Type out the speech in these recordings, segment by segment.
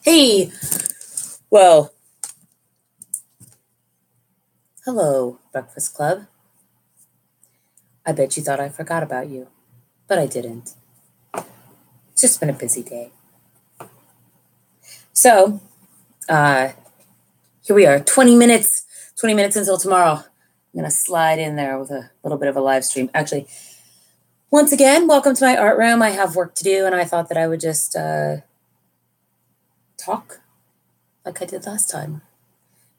Hey, well, hello, Breakfast Club. I bet you thought I forgot about you, but I didn't. It's just been a busy day. So, uh, here we are, 20 minutes until tomorrow. I'm going to slide in there with a little bit of a live stream. Actually, once again, welcome to my art room. I have work to do, and I thought that I would just talk like I did last time,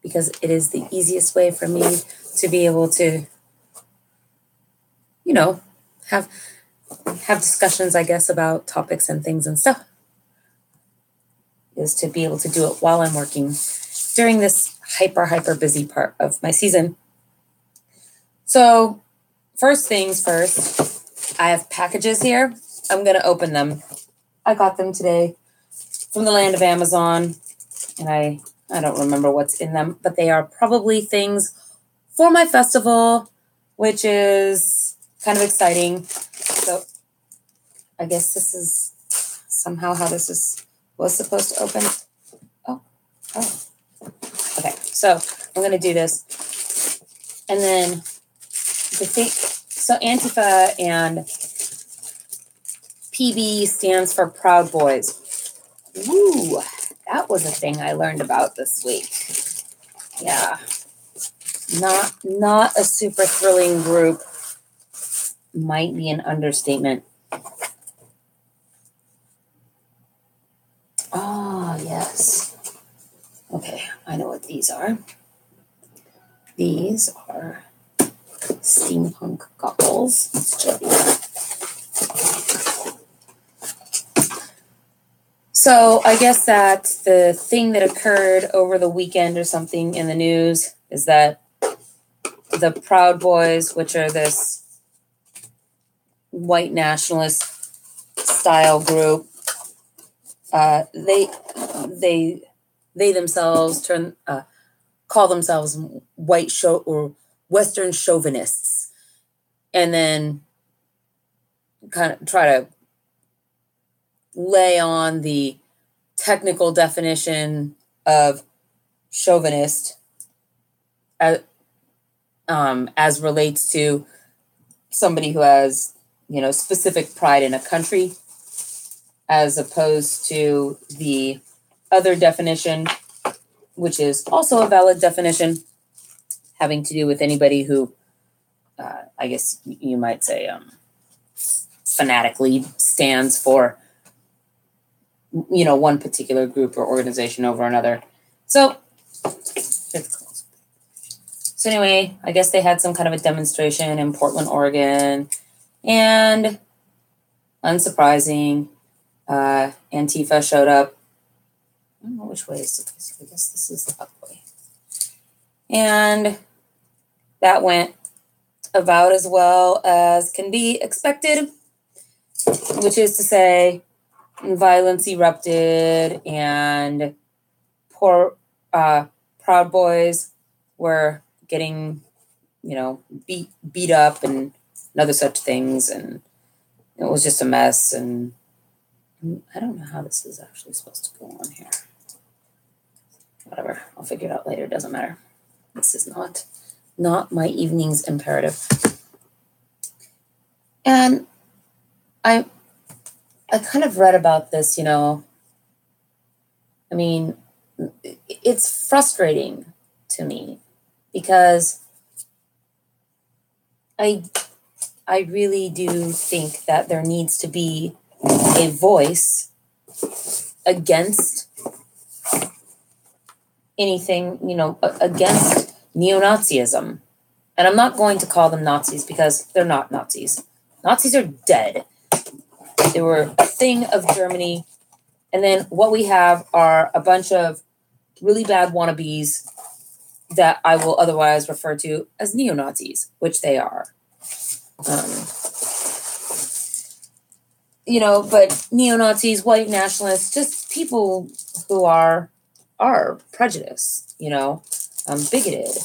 because it is the easiest way for me to be able to, have discussions, I guess, about topics and things and stuff, is to be able to do it while I'm working during this hyper busy part of my season. So first things first, I have packages here. I'm going to open them. I got them today from the land of Amazon, and I don't remember what's in them, but they are probably things for my festival, which is kind of exciting. So I guess this is somehow how this was supposed to open. Oh. Okay, so I'm going to do this. And then so Antifa and PB stands for Proud Boys. Woo, that was a thing I learned about this week. Yeah, not a super thrilling group. Might be an understatement. Oh, yes. Okay, I know what these are. These are steampunk goggles. Let's show you. So I guess that the thing that occurred over the weekend or something in the news is that the Proud Boys, which are this white nationalist style group, they themselves call themselves or Western chauvinists, and then kind of try to lay on the technical definition of chauvinist as relates to somebody who has, specific pride in a country, as opposed to the other definition, which is also a valid definition, having to do with anybody who, I guess you might say, fanatically stands for, one particular group or organization over another. So anyway, I guess they had some kind of a demonstration in Portland, Oregon, and unsurprising, Antifa showed up. I don't know which way is it. I guess this is the up way. And that went about as well as can be expected, which is to say, violence erupted, and poor Proud Boys were getting, beat up and other such things, and it was just a mess. And I don't know how this is actually supposed to go on here. Whatever, I'll figure it out later. Doesn't matter. This is not my evening's imperative. And I kind of read about this, I mean, it's frustrating to me because I really do think that there needs to be a voice against anything, against neo-Nazism. And I'm not going to call them Nazis because they're not Nazis. Nazis are dead. They were a thing of Germany. And then what we have are a bunch of really bad wannabes that I will otherwise refer to as neo-Nazis, which they are. But neo-Nazis, white nationalists, just people who are prejudiced, bigoted.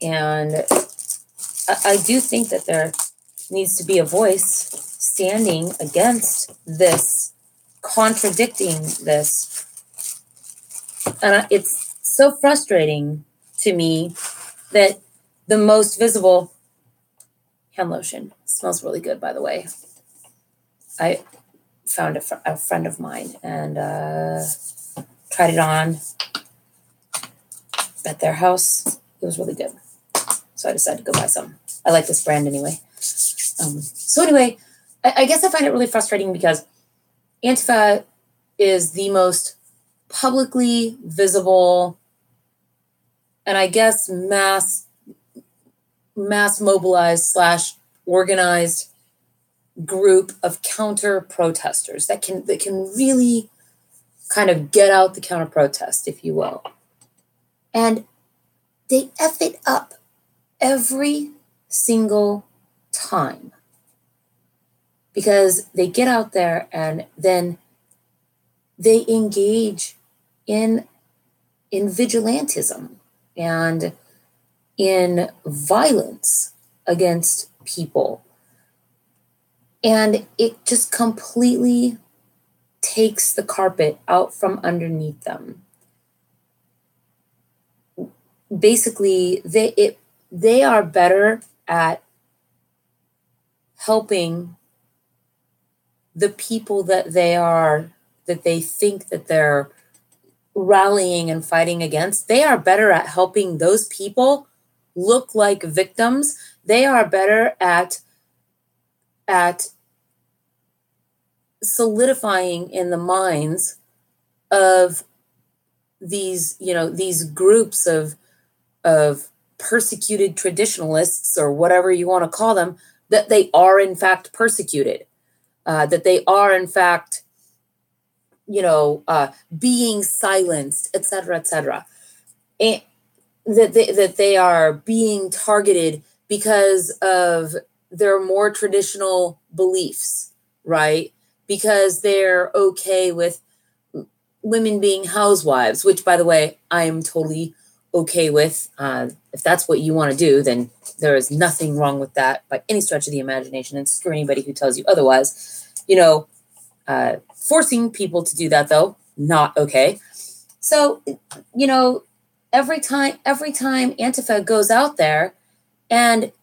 And I do think that there needs to be a voice standing against this, contradicting this And it's so frustrating to me that the most visible hand lotion smells really good, by the way. I found a friend of mine and tried it on at their house. It was really good. So I decided to go buy some. I like this brand anyway. So anyway, I guess I find it really frustrating because Antifa is the most publicly visible and I guess mass mobilized / organized group of counter protesters that can really kind of get out the counter protest, if you will. And they F it up every single time because they get out there and then they engage in vigilantism and in violence against people. And it just completely takes the carpet out from underneath them. Basically, they are better at helping the people that they think that they're rallying and fighting against. They are better at helping those people look like victims. They are better at solidifying in the minds of these groups of persecuted traditionalists or whatever you want to call them, that they are in fact persecuted, that they are in fact being silenced, etc., and that they are being targeted because of their more traditional beliefs, right? Because they're okay with women being housewives, which, by the way, I'm totally okay with. If that's what you want to do, then there is nothing wrong with that by any stretch of the imagination, and screw anybody who tells you otherwise. Forcing people to do that, though, not okay. So, every time Antifa goes out there and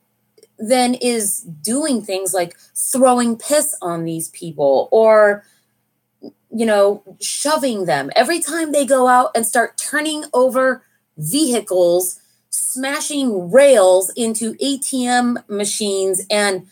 then is doing things like throwing piss on these people or, shoving them. Every time they go out and start turning over vehicles, smashing rails into ATM machines and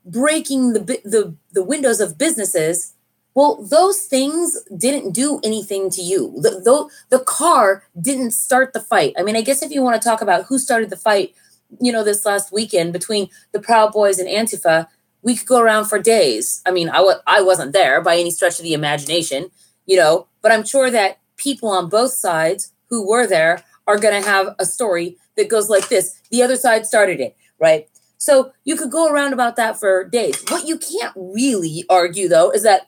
breaking the windows of businesses. Well, those things didn't do anything to you. The car didn't start the fight. I mean, I guess if you want to talk about who started the fight, this last weekend between the Proud Boys and Antifa, we could go around for days. I mean, I wasn't there by any stretch of the imagination, but I'm sure that people on both sides who were there are going to have a story that goes like this. The other side started it, right? So you could go around about that for days. What you can't really argue, though, is that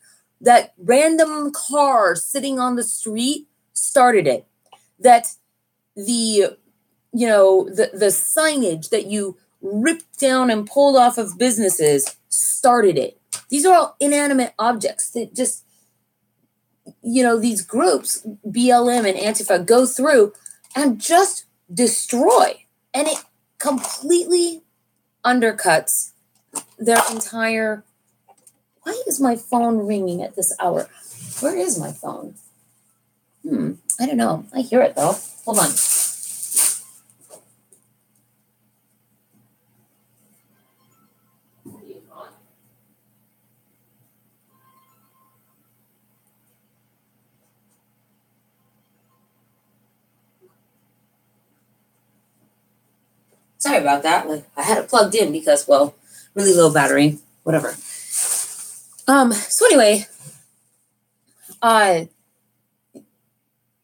random car sitting on the street started it. That the signage that you ripped down and pulled off of businesses started it. These are all inanimate objects that just, these groups, BLM and Antifa, go through and just destroy. And it completely undercuts their entire... Why is my phone ringing at this hour? Where is my phone? I don't know. I hear it, though. Hold on. Sorry about that. I had it plugged in because, well, really low battery, whatever. So anyway, it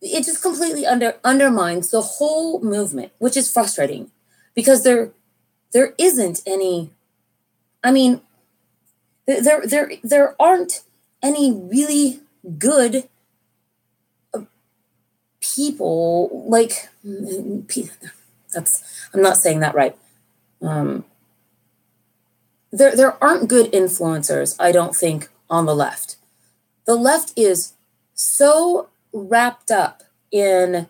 just completely undermines the whole movement, which is frustrating because there isn't any. I mean, there aren't any really good people like. I'm not saying that right. There aren't good influencers, I don't think, on the left. The left is so wrapped up in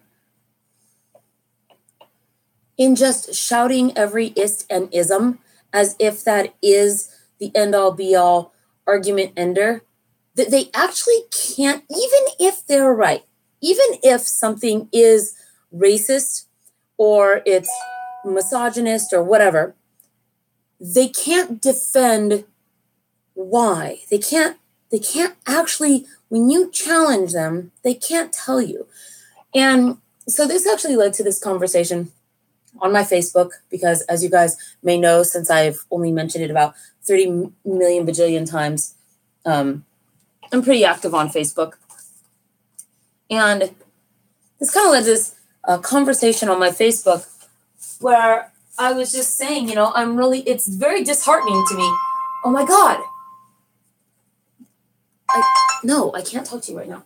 just shouting every ist and ism as if that is the end-all be-all argument ender, that they actually can't, even if they're right, even if something is racist or it's misogynist or whatever, they can't defend why. They can't actually, when you challenge them, they can't tell you. And so this actually led to this conversation on my Facebook, because as you guys may know, since I've only mentioned it about 30 million bajillion times, I'm pretty active on Facebook. And this kind of led to this conversation on my Facebook where I was just saying, it's very disheartening to me. Oh my God. I can't talk to you right now.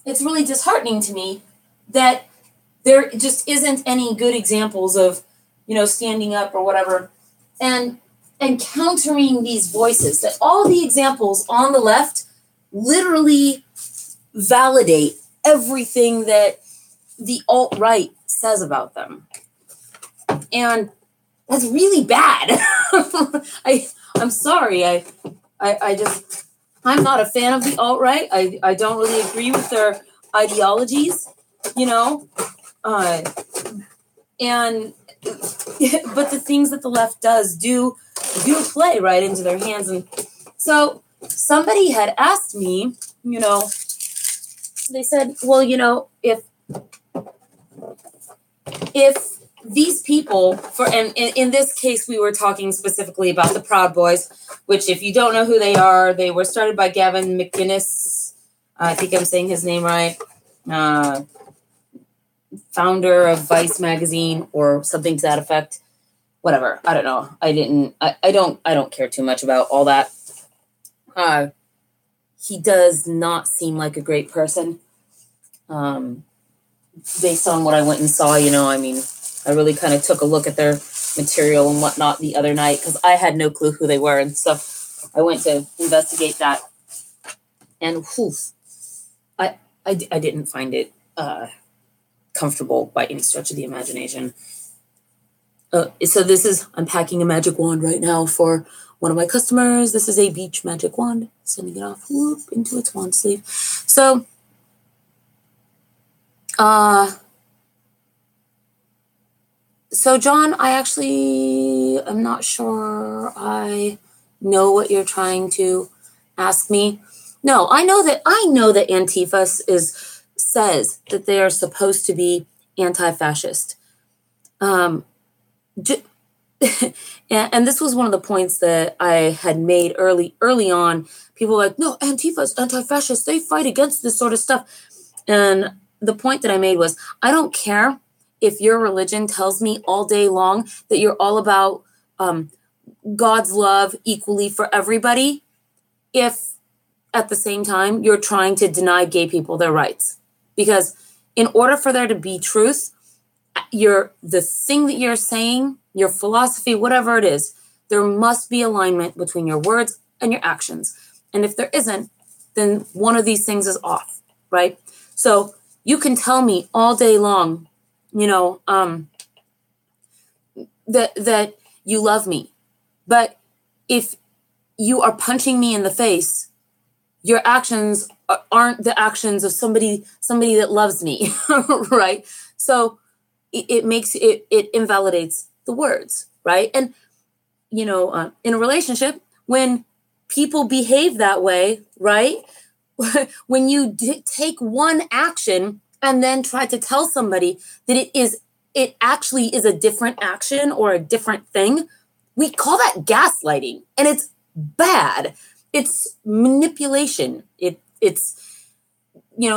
It's really disheartening to me that there just isn't any good examples of, standing up or whatever and countering these voices, that all the examples on the left literally validate everything that the alt-right says about them. And that's really bad. I'm sorry. I'm not a fan of the alt-right. I don't really agree with their ideologies, but the things that the left does do play right into their hands. And so somebody had asked me, they said, well, if these people, and in this case, we were talking specifically about the Proud Boys, which, if you don't know who they are, they were started by Gavin McInnes. I think I'm saying his name right. Founder of Vice magazine or something to that effect. Whatever. I don't know. I don't care too much about all that. He does not seem like a great person. Based on what I went and saw, I really kind of took a look at their material and whatnot the other night because I had no clue who they were and stuff. I went to investigate that, and I didn't find it comfortable by any stretch of the imagination. So I'm packing a magic wand right now for one of my customers. This is a beach magic wand, sending it off into its wand sleeve. So, John, I'm not sure I know what you're trying to ask me. No, I know that Antifa says that they are supposed to be anti-fascist. And this was one of the points that I had made early on. People were like, no, Antifa's anti-fascist. They fight against this sort of stuff. And the point that I made was, I don't care if your religion tells me all day long that you're all about God's love equally for everybody, if at the same time you're trying to deny gay people their rights. Because in order for there to be truth, the thing that you're saying, your philosophy, whatever it is, there must be alignment between your words and your actions. And if there isn't, then one of these things is off, right? So you can tell me all day long, that you love me. But if you are punching me in the face, your actions aren't the actions of somebody that loves me, right? So it invalidates the words, right? And, in a relationship, when people behave that way, right? When you take one action and then try to tell somebody that it actually is a different action or a different thing, we call that gaslighting, and it's bad. It's manipulation. It's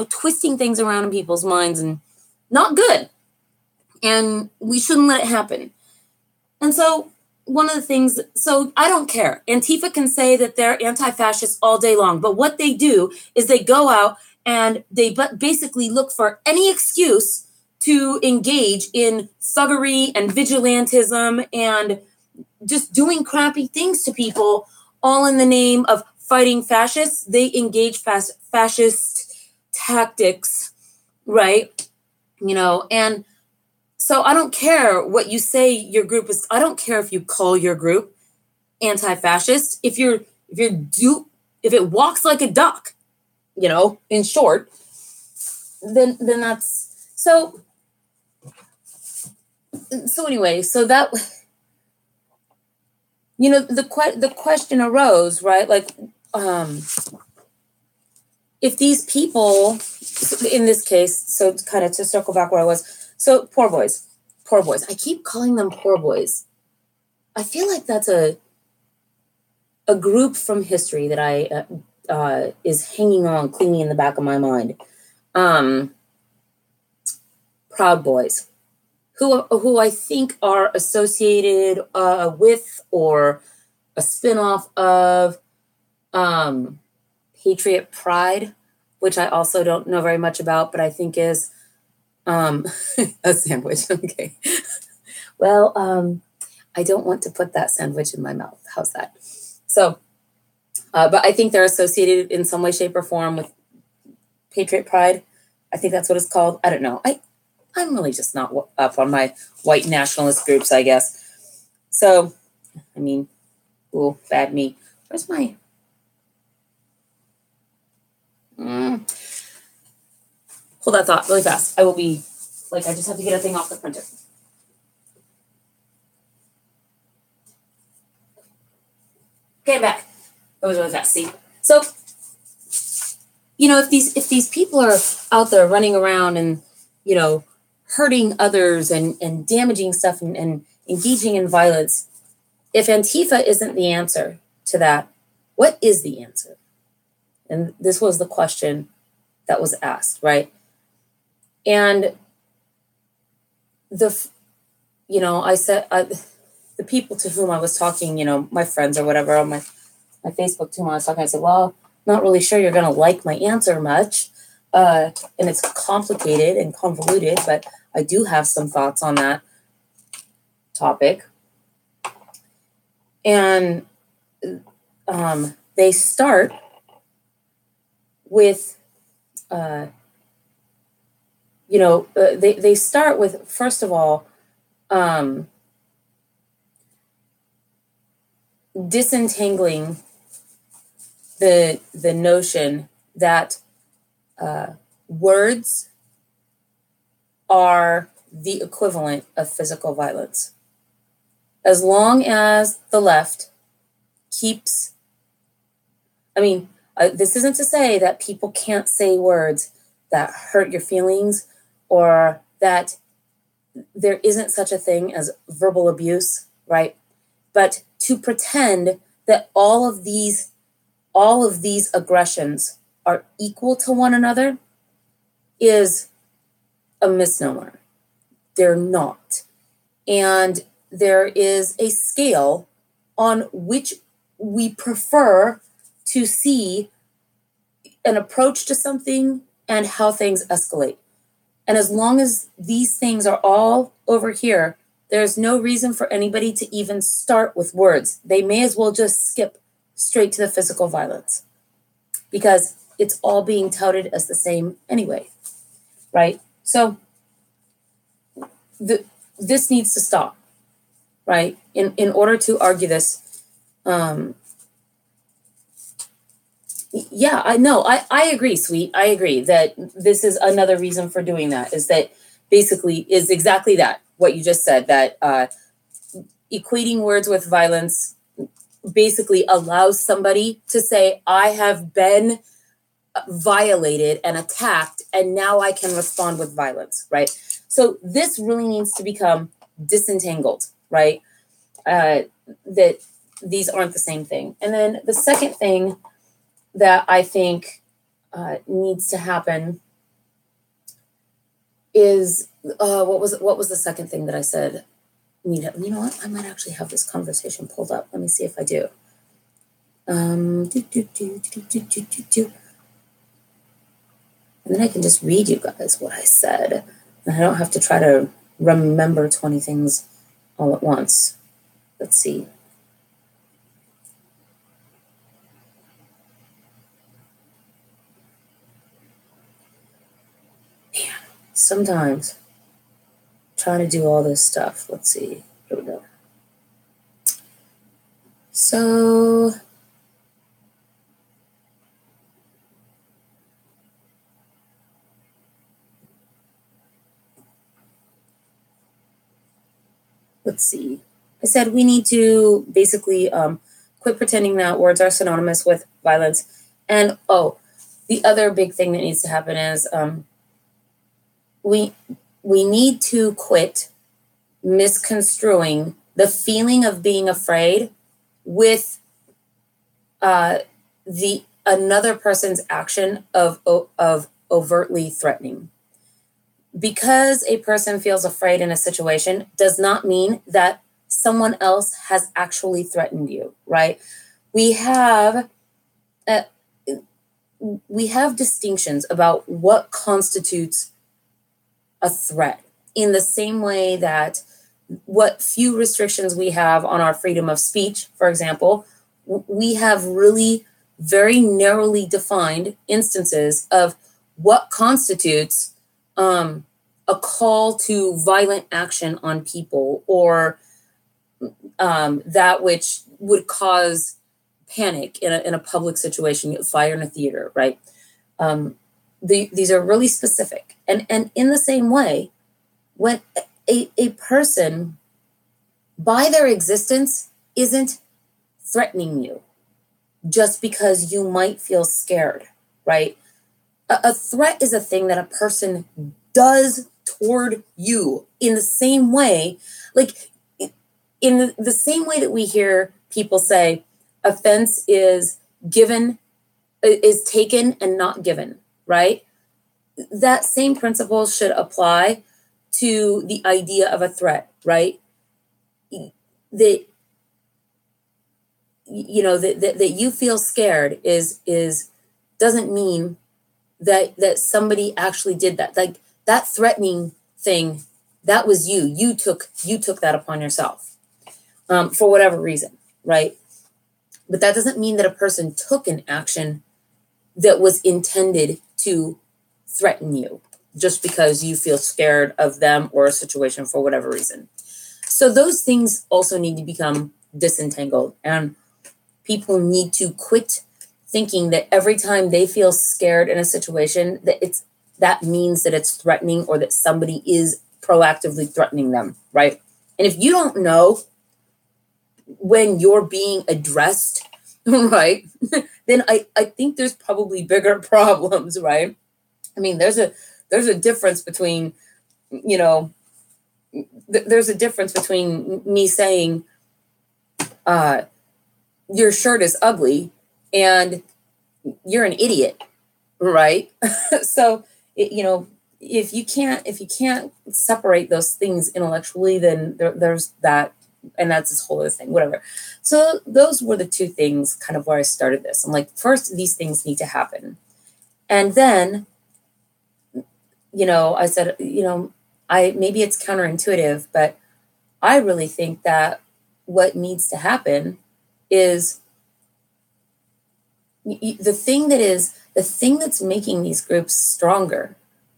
twisting things around in people's minds, and not good. And we shouldn't let it happen. And so one of the things, so I don't care. Antifa can say that they're anti-fascist all day long, but what they do is they go out and they basically look for any excuse to engage in thuggery and vigilantism and just doing crappy things to people, all in the name of fighting fascists, they engage fascist tactics, right? And so I don't care what you say your group is. I don't care if you call your group anti-fascist. If it walks like a duck, in short, then that's so. So anyway, so that the question arose, right? Like, if these people, in this case, so kind of to circle back where I was, so poor boys. I keep calling them poor boys. I feel like that's a group from history that I is hanging on, clinging in the back of my mind. Proud Boys, who I think are associated with or a spinoff of Patriot Pride, which I also don't know very much about, but I think is a sandwich. Okay. Well, I don't want to put that sandwich in my mouth. How's that? So, but I think they're associated in some way, shape, or form with Patriot Pride. I think that's what it's called. I don't know. I'm really just not up on my white nationalist groups, I guess. So, I mean, ooh, bad me. Where's my... Hold that thought really fast. I will be, I just have to get a thing off the printer. Okay, I'm back. That was really fast, see? So, if these people are out there running around and, hurting others and damaging stuff and engaging in violence, if Antifa isn't the answer to that, what is the answer? And this was the question that was asked, right? And I said, the people to whom I was talking, my friends or whatever on my Facebook to whom I was talking, I said, well, not really sure you're going to like my answer much. And it's complicated and convoluted, but I do have some thoughts on that topic. And they start with, they start with, first of all, disentangling the notion that words are the equivalent of physical violence. As long as the left keeps, this isn't to say that people can't say words that hurt your feelings or that there isn't such a thing as verbal abuse, right? But to pretend that all of these aggressions are equal to one another is a misnomer. They're not. And there is a scale on which we prefer to see an approach to something and how things escalate. And as long as these things are all over here, there's no reason for anybody to even start with words. They may as well just skip straight to the physical violence because it's all being touted as the same anyway, right? So this needs to stop, right? In order to argue this, yeah, I know. I agree, sweet. I agree that this is another reason for doing that is that basically is exactly that, what you just said, that equating words with violence basically allows somebody to say, I have been violated and attacked, and now I can respond with violence, right? So this really needs to become disentangled, right? That these aren't the same thing. And then the second thing that I think needs to happen is what was the second thing that I said? You know what? I might actually have this conversation pulled up. Let me see if I do. And then I can just read you guys what I said. And I don't have to try to remember 20 things all at once. Let's see. sometimes trying to do all this stuff. Let's see. Here we go. So let's see. I said we need to basically quit pretending that words are synonymous with violence. And the other big thing that needs to happen is we need to quit misconstruing the feeling of being afraid with the another person's action of overtly threatening. Because a person feels afraid in a situation does not mean that someone else has actually threatened you, right? We have distinctions about what constitutes a threat, in the same way that what few restrictions we have on our freedom of speech, for example, we have really very narrowly defined instances of what constitutes a call to violent action on people, or that which would cause panic in a public situation, fire in a theater, right? These are really specific. And in the same way, when a person, by their existence, isn't threatening you just because you might feel scared, right? A threat is a thing that a person does toward you, in the same way, like in the same way that we hear people say offense is taken and not given, right? That same principle should apply to the idea of a threat, right? That you feel scared is doesn't mean that somebody actually did that. Like, that threatening thing, that was you. You took that upon yourself, for whatever reason, right? But that doesn't mean that a person took an action that was intended to threaten you just because you feel scared of them or a situation for whatever reason. So those things also need to become disentangled, and people need to quit thinking that every time they feel scared in a situation that means that it's threatening, or that somebody is proactively threatening them, right? And if you don't know when you're being addressed, right, then I think there's probably bigger problems, right? I mean, there's a difference between, there's a difference between me saying, your shirt is ugly and you're an idiot, right? So, if you can't separate those things intellectually, then there's that, and that's this whole other thing, whatever. So those were the two things kind of where I started this. I'm like, first, these things need to happen. And then, I said, maybe it's counterintuitive, but I really think that what needs to happen is the thing that's making these groups stronger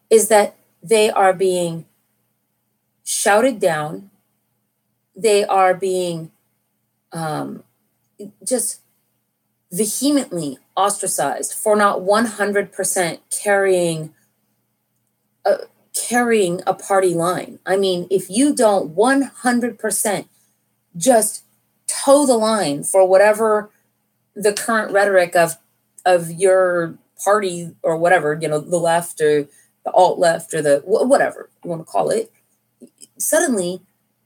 is that they are being shouted down. They are being just vehemently ostracized for not 100% carrying a party line. I mean, if you don't 100% just toe the line for whatever the current rhetoric of your party or whatever, the left or the alt left or the whatever you want to call it, suddenly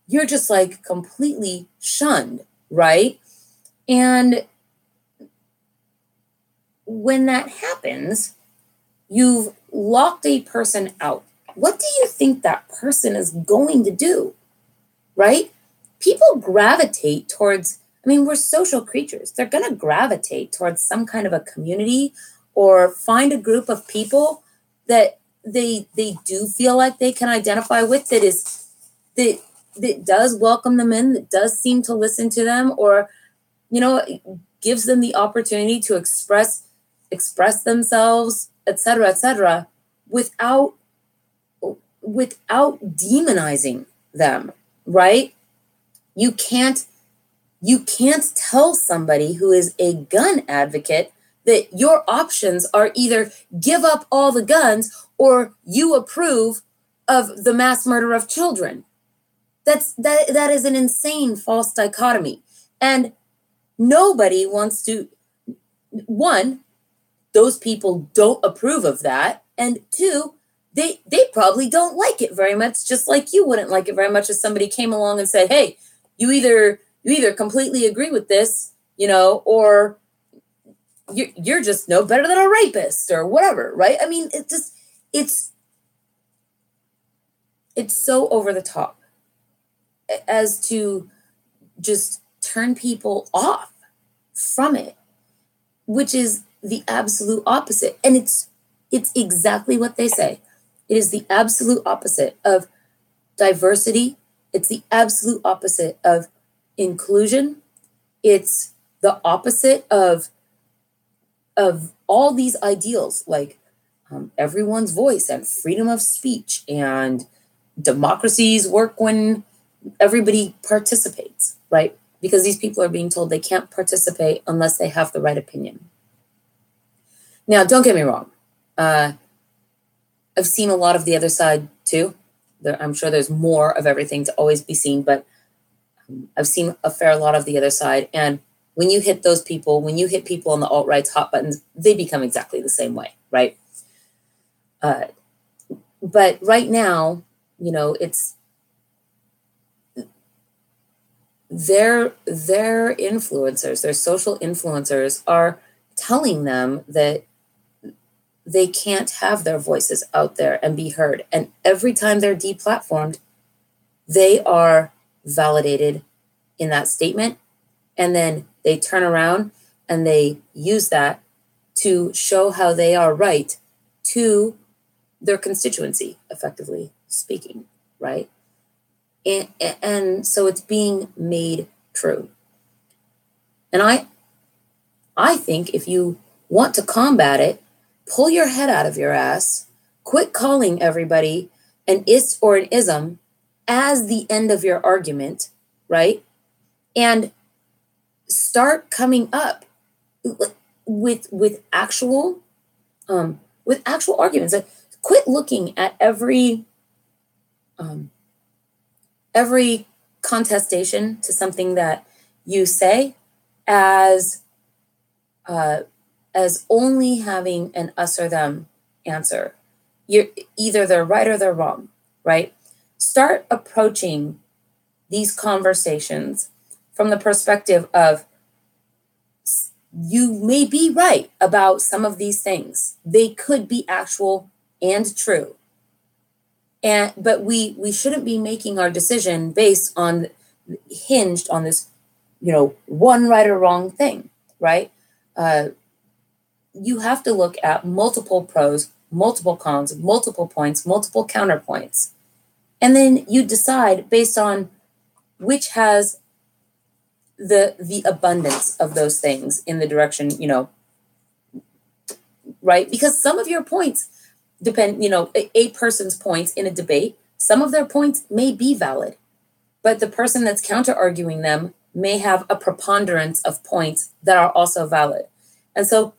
you're just like completely shunned, right? And when that happens, you've locked a person out. What do you think that person is going to do, right? People gravitate towards, we're social creatures. They're going to gravitate towards some kind of a community or find a group of people that they do feel like they can identify with, that does welcome them in, that does seem to listen to them, or, gives them the opportunity to express themselves, et cetera, without without demonizing them, right? You can't tell somebody who is a gun advocate that your options are either give up all the guns or you approve of the mass murder of children. That is an insane false dichotomy. And nobody wants to, one, those people don't approve of that. And two, they probably don't like it very much, just like you wouldn't like it very much if somebody came along and said, hey, you either completely agree with this, or you're just no better than a rapist or whatever, right? I mean, it's so over the top as to just turn people off from it, which is the absolute opposite. And it's exactly what they say. It is the absolute opposite of diversity. It's the absolute opposite of inclusion. It's the opposite of all these ideals, like everyone's voice and freedom of speech and democracies work when everybody participates, right? Because these people are being told they can't participate unless they have the right opinion. Now, don't get me wrong. I've seen a lot of the other side too. I'm sure there's more of everything to always be seen, but I've seen a fair lot of the other side. And when you hit those people, when you hit people on the alt-right's hot buttons, they become exactly the same way, right? But right now, it's their influencers, their social influencers are telling them that they can't have their voices out there and be heard. And every time they're deplatformed, they are validated in that statement. And then they turn around and they use that to show how they are right to their constituency, effectively speaking, right? And so it's being made true. And I think if you want to combat it, pull your head out of your ass, quit calling everybody an ist or an ism as the end of your argument, right? And start coming up with actual arguments. Quit looking at every contestation to something that you say as only having an us or them answer. You're either they're right or they're wrong, right? Start approaching these conversations from the perspective of you may be right about some of these things. They could be actual and true. But we shouldn't be making our decision hinged on this, one right or wrong thing, right? You have to look at multiple pros, multiple cons, multiple points, multiple counterpoints. And then you decide based on which has the abundance of those things in the direction, right? Because some of your points depend, a person's points in a debate, some of their points may be valid, but the person that's counter-arguing them may have a preponderance of points that are also valid. And so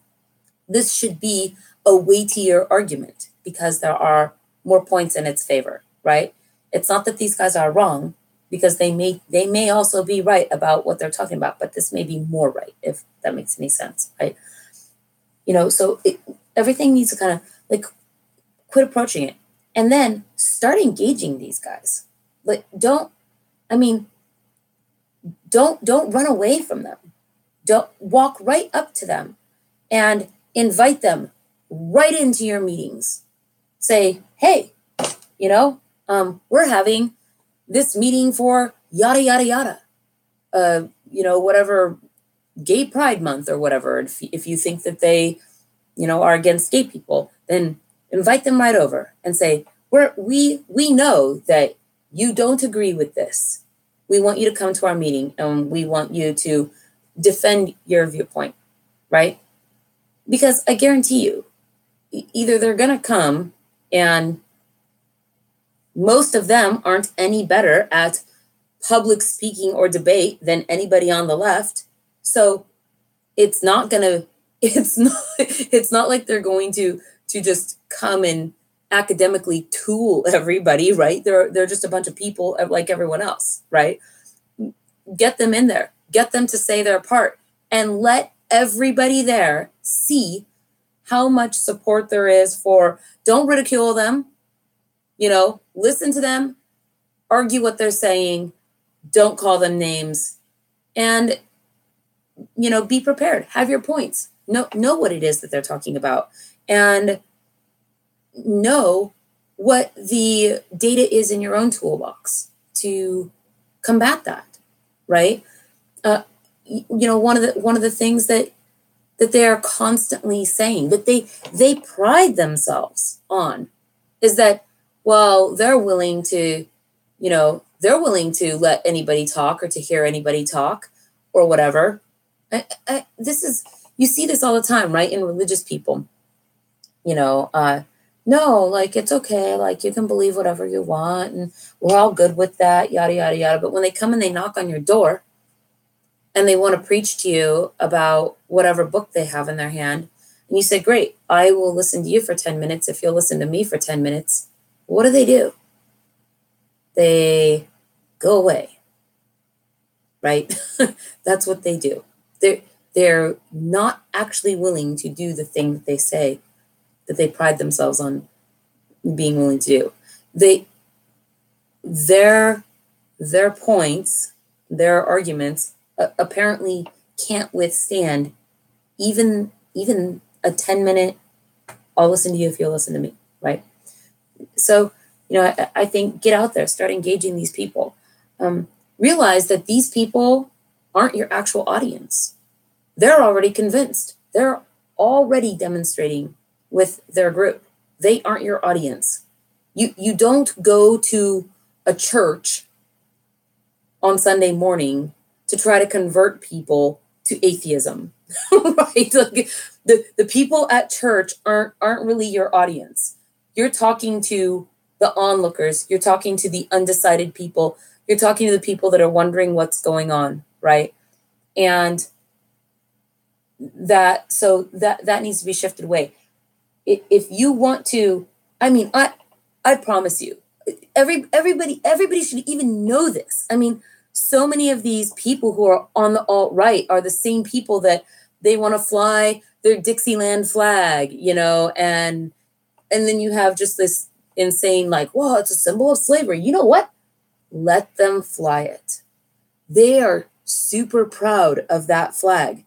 this should be a weightier argument because there are more points in its favor, right? It's not that these guys are wrong, because they may also be right about what they're talking about, but this may be more right, if that makes any sense, right? So everything needs to kind of quit approaching it and then start engaging these guys. Don't run away from them. Don't walk right up to them and invite them right into your meetings. Say, hey, we're having this meeting for yada, yada, yada, whatever, gay pride month or whatever. If you think that they, are against gay people, then invite them right over and say, we know that you don't agree with this. We want you to come to our meeting and we want you to defend your viewpoint, right? Because I guarantee you, either they're going to come and Most of them aren't any better at public speaking or debate than anybody on the left. So it's not gonna, it's not like they're going to just come and academically tool everybody, right? They're just a bunch of people like everyone else, right? Get them in there, get them to say their part, and let everybody there see how much support there is for, don't ridicule them, listen to them, argue what they're saying, don't call them names, and, be prepared, have your points, know what it is that they're talking about, and know what the data is in your own toolbox to combat that, right? One of the things that they are constantly saying, that they pride themselves on, is that, well, they're willing to let anybody talk or to hear anybody talk or whatever. You see this all the time, right? In religious people, no, like, it's okay, like, you can believe whatever you want and we're all good with that, yada, yada, yada. But when they come and they knock on your door and they want to preach to you about whatever book they have in their hand, and you say, great, I will listen to you for 10 minutes if you'll listen to me for 10 minutes. What do? They go away, right? That's what they do. They're not actually willing to do the thing that they say that they pride themselves on being willing to do. Their points, their arguments apparently can't withstand even a 10-minute, I'll listen to you if you'll listen to me, right? So, I think get out there, start engaging these people. Realize that these people aren't your actual audience. They're already convinced. They're already demonstrating with their group. They aren't your audience. You don't go to a church on Sunday morning to try to convert people to atheism, right? Like, the people at church aren't really your audience. You're talking to the onlookers. You're talking to the undecided people. You're talking to the people that are wondering what's going on, right? And that needs to be shifted away. If you want to, I promise you, everybody should even know this. So many of these people who are on the alt-right are the same people that they want to fly their Dixieland flag, and then you have just this insane, like, well, it's a symbol of slavery. You know what? Let them fly it. They are super proud of that flag.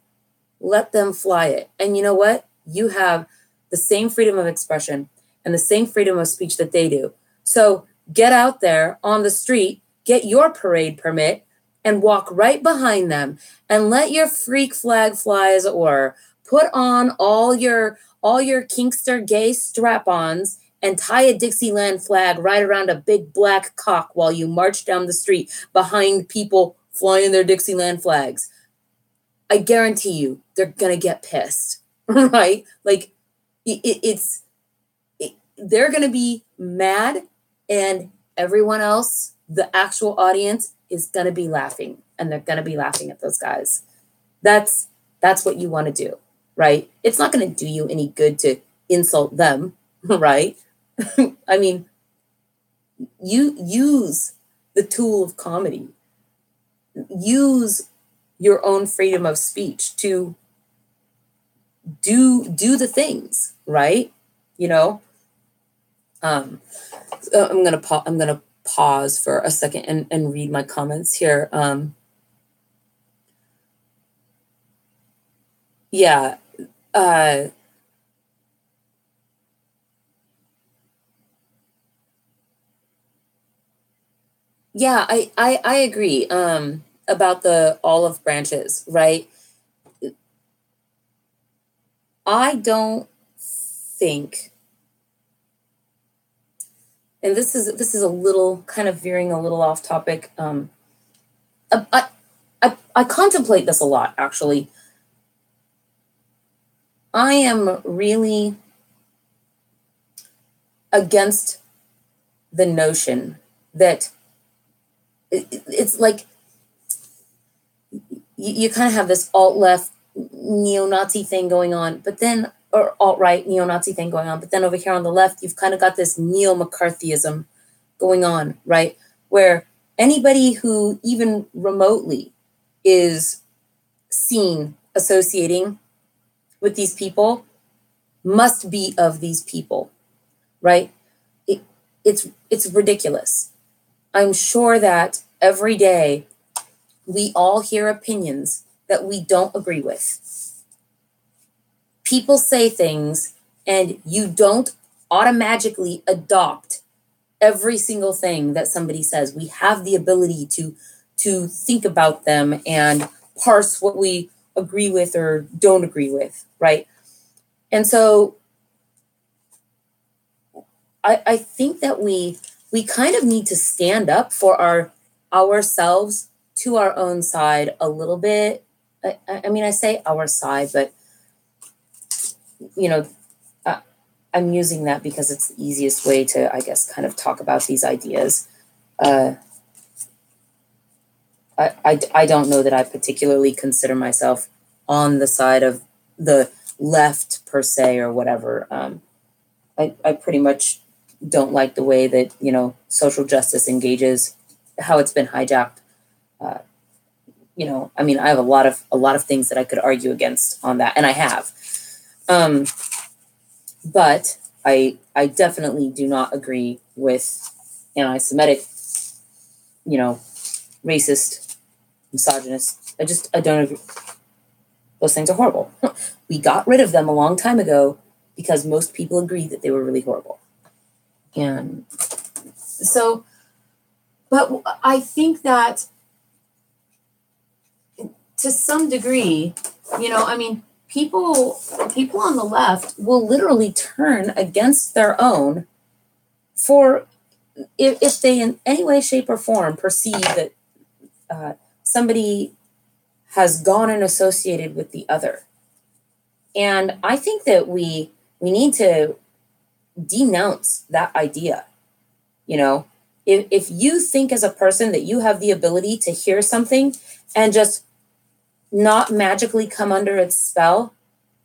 Let them fly it. And you know what? You have the same freedom of expression and the same freedom of speech that they do. So get out there on the street, get your parade permit, and walk right behind them and let your freak flag fly, as it were. Put on all your kinkster gay strap-ons and tie a Dixieland flag right around a big black cock while you march down the street behind people flying their Dixieland flags. I guarantee you they're going to get pissed, right? Like, they're going to be mad, and everyone else, the actual audience, is going to be laughing, and they're going to be laughing at those guys. That's what you want to do, right? It's not going to do you any good to insult them, right? You use the tool of comedy. Use your own freedom of speech to do the things, right? I'm gonna pause for a second and read my comments here. Yeah. Yeah, I agree about the olive branches, right? I don't think, and this is a little kind of veering a little off topic. I contemplate this a lot, actually. I am really against the notion that it's like you kind of have this alt-left neo-Nazi thing going on, but then, or alt-right neo-Nazi thing going on, but then over here on the left, you've kind of got this neo-McCarthyism going on, right? Where anybody who even remotely is seen associating with these people must be of these people, right? It's ridiculous. I'm sure that every day we all hear opinions that we don't agree with. People say things and you don't automatically adopt every single thing that somebody says. We have the ability to think about them and parse what we agree with or don't agree with, right? And so I think that we kind of need to stand up for ourselves, to our own side a little bit. I mean, I say our side, but, you know, I'm using that because it's the easiest way to, I guess, kind of talk about these ideas. I don't know that I particularly consider myself on the side of the left per se or whatever. I pretty much don't like the way that, you know, social justice engages, how it's been hijacked. You know, I mean, I have a lot of things that I could argue against on that, and I have. But I definitely do not agree with anti-Semitic, you know, racist, misogynist. I don't agree. Those things are horrible. We got rid of them a long time ago because most people agreed that they were really horrible. And so, but I think that to some degree, you know, I mean, people on the left will literally turn against their own for if they in any way, shape, or form perceive that somebody has gone and associated with the other. And I think that we need to denounce that idea. You know, if you think as a person that you have the ability to hear something and just not magically come under its spell,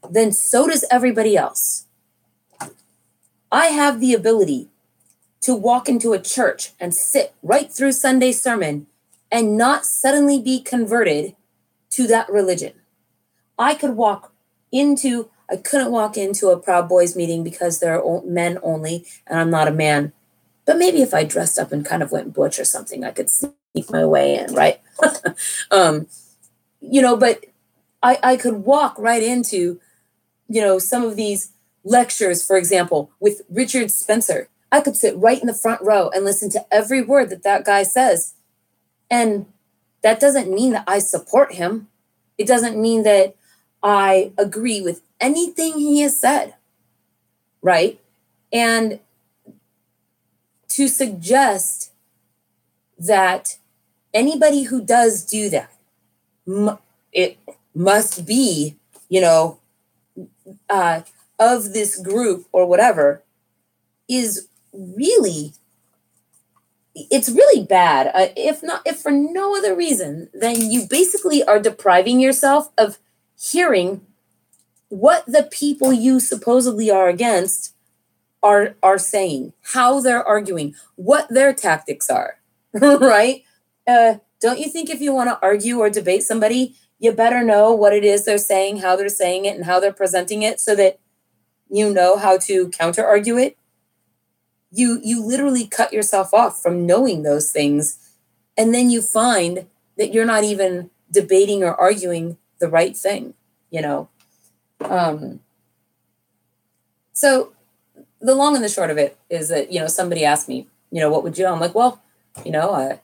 then so does everybody else. I have the ability to walk into a church and sit right through Sunday sermon and not suddenly be converted to that religion. I couldn't walk into a Proud Boys meeting because they're men only and I'm not a man. But maybe if I dressed up and kind of went butch or something, I could sneak my way in, right? You know, but I could walk right into, you know, some of these lectures, for example, with Richard Spencer. I could sit right in the front row and listen to every word that guy says. And that doesn't mean that I support him. It doesn't mean that I agree with anything he has said, right? And to suggest that anybody who does do that, it must be, you know, of this group or whatever, is really, it's really bad. If for no other reason, then you basically are depriving yourself of hearing what the people you supposedly are against are saying, how they're arguing, what their tactics are, right? Don't you think if you want to argue or debate somebody, you better know what it is they're saying, how they're saying it, and how they're presenting it so that you know how to counter-argue it? You literally cut yourself off from knowing those things, and then you find that you're not even debating or arguing the right thing, you know? So the long and the short of it is that, you know, somebody asked me, you know, what would you do? I'm like, well, you know,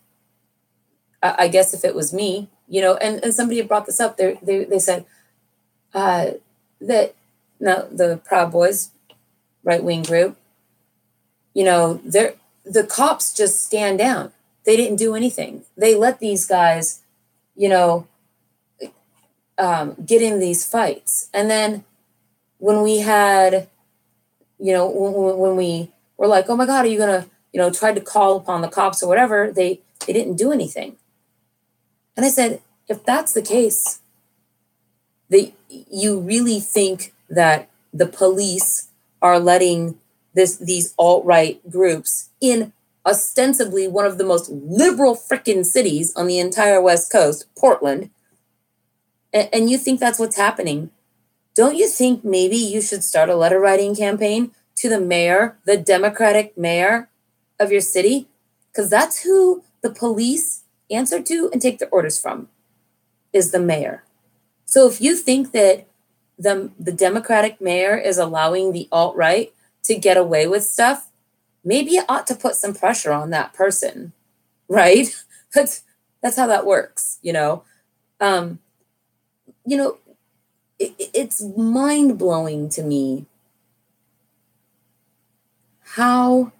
I guess if it was me, you know, and somebody had brought this up, they said that now the Proud Boys right-wing group, you know, the cops just stand down. They didn't do anything. They let these guys, you know, get in these fights. And then when we had, you know, when we were like, oh my God, are you going to tried to call upon the cops or whatever, they didn't do anything. And I said, if that's the case, you really think that the police are letting these alt-right groups in ostensibly one of the most liberal frickin' cities on the entire West Coast, Portland, and you think that's what's happening? Don't you think maybe you should start a letter writing campaign to the mayor, the Democratic mayor of your city? Because that's who the police answer to and take their orders from, is the mayor. So if you think that the Democratic mayor is allowing the alt-right to get away with stuff, maybe you ought to put some pressure on that person, right? That's how that works, It's mind-blowing to me how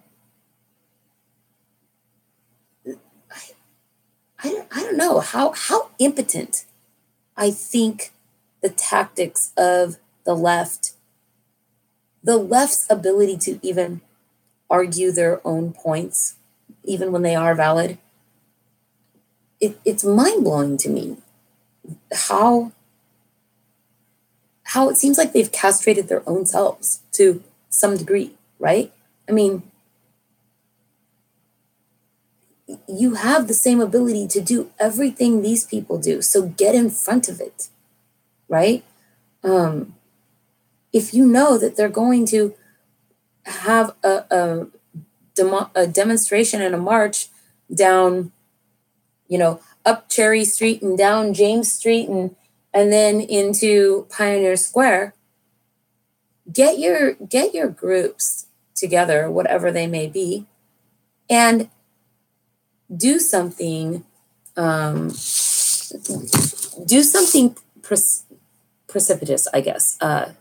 I don't know how impotent I think the tactics of the left's ability to even argue their own points, even when they are valid. It's mind-blowing to me how it seems like they've castrated their own selves to some degree, right? I mean, you have the same ability to do everything these people do, so get in front of it, right? If you know that they're going to have a demonstration and a march down, up Cherry Street and down James Street and then into Pioneer Square, get your groups together, whatever they may be, and do something precipitous, I guess. Okay.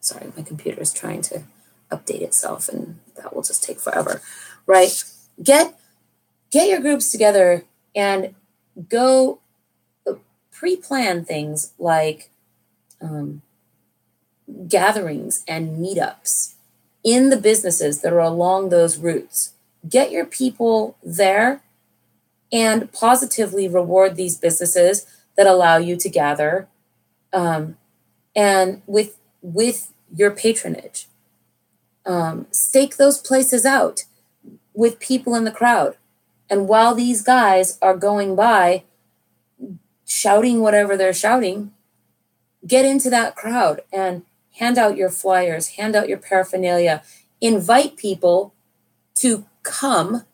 Sorry, my computer is trying to update itself, and that will just take forever, right? Get your groups together and go pre-plan things like gatherings and meetups in the businesses that are along those routes. Get your people there and positively reward these businesses that allow you to gather, and with your patronage. Stake those places out with people in the crowd. And while these guys are going by shouting whatever they're shouting, get into that crowd and hand out your flyers, hand out your paraphernalia, invite people to come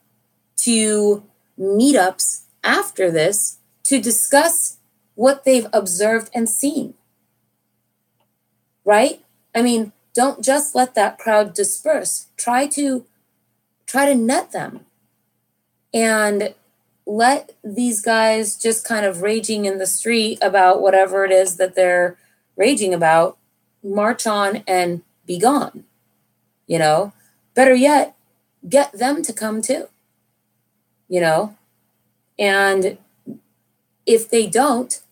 to meetups after this to discuss what they've observed and seen, right? I mean, don't just let that crowd disperse. Try to net them and let these guys just kind of raging in the street about whatever it is that they're raging about march on and be gone. Better yet, get them to come too. And if they don't,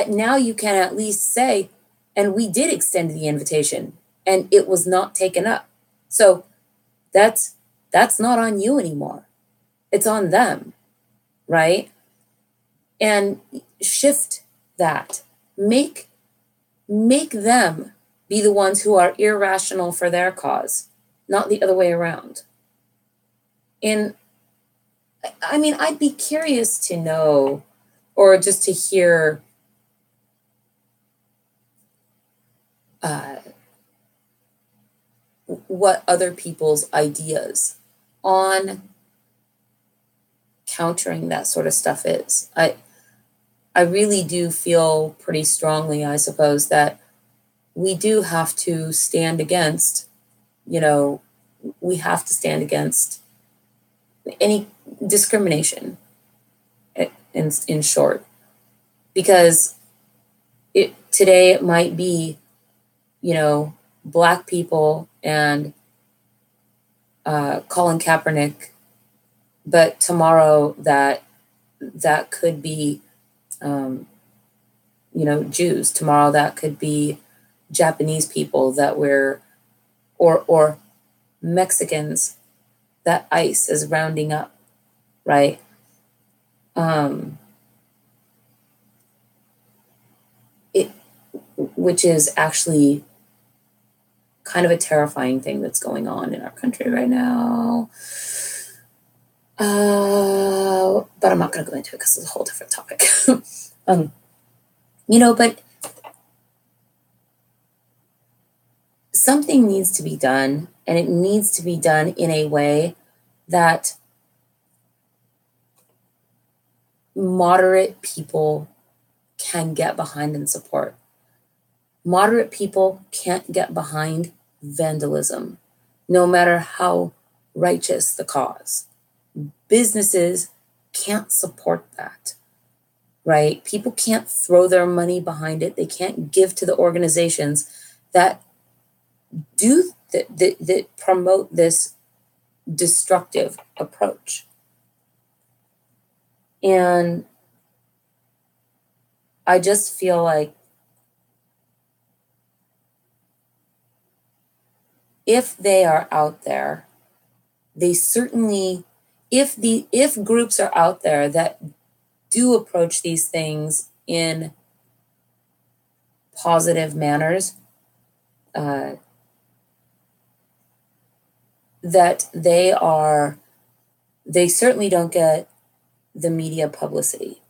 now you can at least say, and we did extend the invitation and it was not taken up. So that's not on you anymore. It's on them, right? And shift that. Make them be the ones who are irrational for their cause, not the other way around. And I mean, I'd be curious to know, or just to hear what other people's ideas on countering that sort of stuff is. I really do feel pretty strongly, I suppose, that we do have to stand against, we have to stand against any discrimination, in short, because today it might be, Black people and Colin Kaepernick, but tomorrow that could be, Jews. Tomorrow that could be Japanese people that we're, or Mexicans that ICE is rounding up, right? Which is actually kind of a terrifying thing that's going on in our country right now. But I'm not going to go into it because it's a whole different topic. But something needs to be done, and it needs to be done in a way that moderate people can get behind and support. Moderate people can't get behind vandalism, no matter how righteous the cause. Businesses can't support that, right? People can't throw their money behind it. They can't give to the organizations that do that promote this destructive approach. And I just feel like if they are out there, they certainly, if groups are out there that do approach these things in positive manners, that they certainly don't get the media publicity,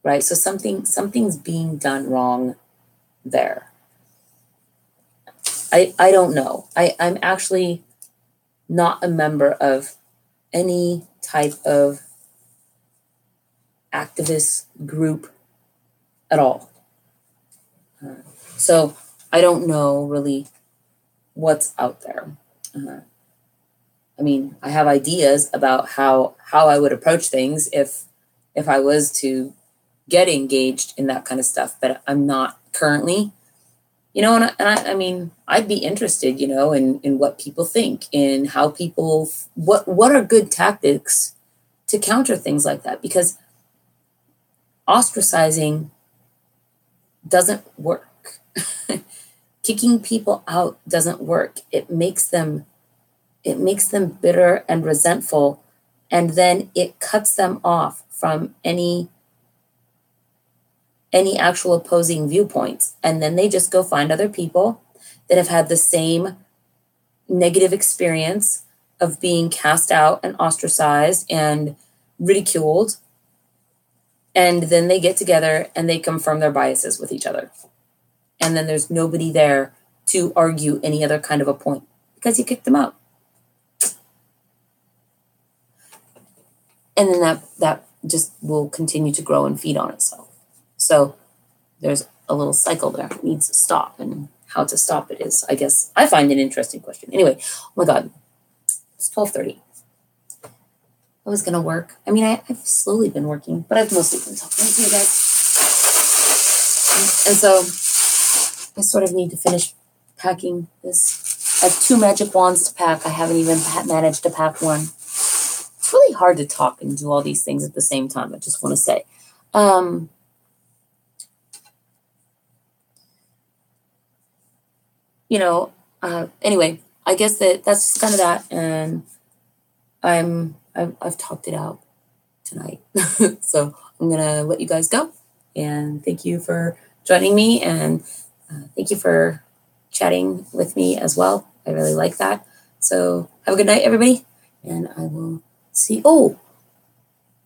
right? So something's being done wrong there. I don't know. I'm actually not a member of any type of activist group at all. So I don't know really what's out there. I have ideas about how I would approach things if I was to get engaged in that kind of stuff, but I'm not currently. I'd be interested, in what people think, in how people, what are good tactics to counter things like that, because ostracizing doesn't work. Kicking people out doesn't work. It makes them bitter and resentful, and then it cuts them off from any actual opposing viewpoints. And then they just go find other people that have had the same negative experience of being cast out and ostracized and ridiculed. And then they get together and they confirm their biases with each other. And then there's nobody there to argue any other kind of a point because you kicked them out. And then that just will continue to grow and feed on itself. So there's a little cycle there. It needs to stop, and how to stop it is, I guess, I find an interesting question. Anyway, oh my God, it's 12:30. I was going to work. I've slowly been working, but I've mostly been talking to you guys. And so I sort of need to finish packing this. I have 2 magic wands to pack. I haven't even managed to pack one. It's really hard to talk and do all these things at the same time, I just want to say. Anyway, I guess that's just kind of that, and I've talked it out tonight. So I'm gonna let you guys go, and thank you for joining me, and thank you for chatting with me as well. I really like that. So have a good night, everybody, and I will see. Oh,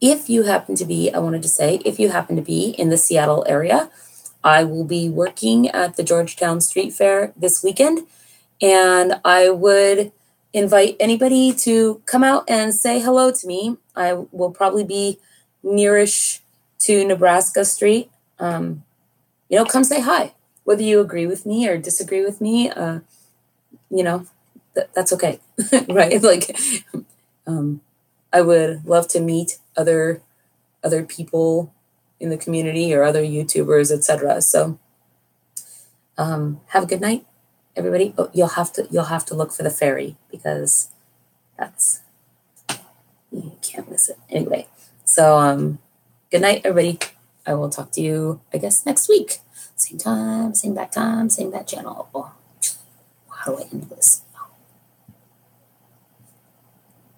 if you happen to be in the Seattle area, I will be working at the Georgetown Street Fair this weekend, and I would invite anybody to come out and say hello to me. I will probably be nearish to Nebraska Street. Come say hi. Whether you agree with me or disagree with me, that's okay, right? I would love to meet other people in the community or other YouTubers, etc. So have a good night, everybody. Oh, you'll have to look for the ferry because you can't miss it. Anyway, so good night, everybody. I will talk to you, I guess, next week. Same time, same bat channel. How do I end this?